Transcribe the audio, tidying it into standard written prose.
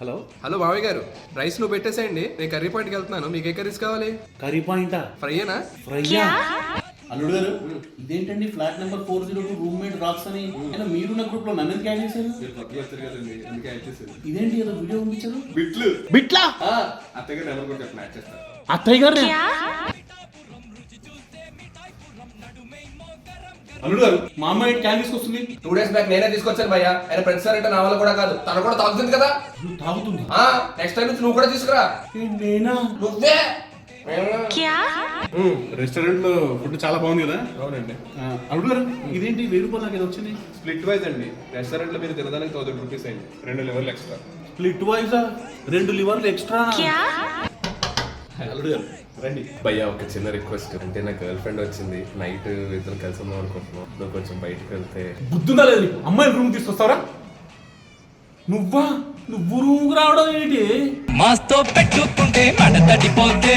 Hello hello మావయ్య గారు, rice నువ్వు పెట్టేసేయండి, నేను కర్రీ పాయింట్కి వెళ్తున్నాను. మీకు ఏ కర్రీస్ కావాలి? కర్రీ పాయింటా? ఫ్రైయేనా? ఫ్రైయా? అల్లుడు గారు ఇదేంటండి ఫ్లాట్ నెంబర్ 402 రూమ్మేట్ రాక్స్ అని అయినా మీరున్న గ్రూప్ లో నన్ను యాడ్ చేశారు? ఇదేంటి ఏదో వీడియో పంపించారు? బిట్లా అత్తయ్య నెంబర్ కూడా చెప్పిన యాడ్ చేస్తాను. అత్తయ్య గారు అల్లుడు గారు మా అమ్మాయి క్యాన్ తీసుకొస్తుంది. 2 days బ్యాక్ నేనే తీసుకొచ్చాను భయ్యా. ఆయన ప్రతిసారి అంటే నా వల్ల కూడా కాదు, తను కూడా తాగుతుంది కదా. తాగుతుంది? నెక్స్ట్ టైం నుంచి నువ్వు కూడా తీసుకురా. నేనా? నువ్వే రెస్టారెంట్ లో ఫుడ్ చాలా బాగుంది కదా? అవునండి. అల్లుడు గారు ఇదేంటి 1000 రూపాయలు నాకు ఏదో వచ్చింది? స్ప్లిట్ వైజ్ అండి. రెస్టారెంట్ లో మీరు తినడానికి 1000 రూపీస్ అయింది, 2 లివర్లు ఎక్స్ట్రా. స్ప్లిట్ వైజా? 2 లివర్లు ఎక్స్ట్రా? అల్లుడు గారు రండి. భయ్యా ఒక చిన్న రిక్వెస్ట్, అంటే నా గర్ల్ ఫ్రెండ్ వచ్చింది, నైట్ ఇద్దరు కలిసి ఉందాం అనుకుంటున్నాం. నువ్వు కొంచెం బయటకు వెళ్తే. బుద్ధుందా లేదు నీకు? అమ్మాయి రూమ్ తీసుకొస్తావరా? నువ్వు రూమ్ రావడం ఏంటి? మాస్తో పెట్టుకుంటే మడ తడిపోతే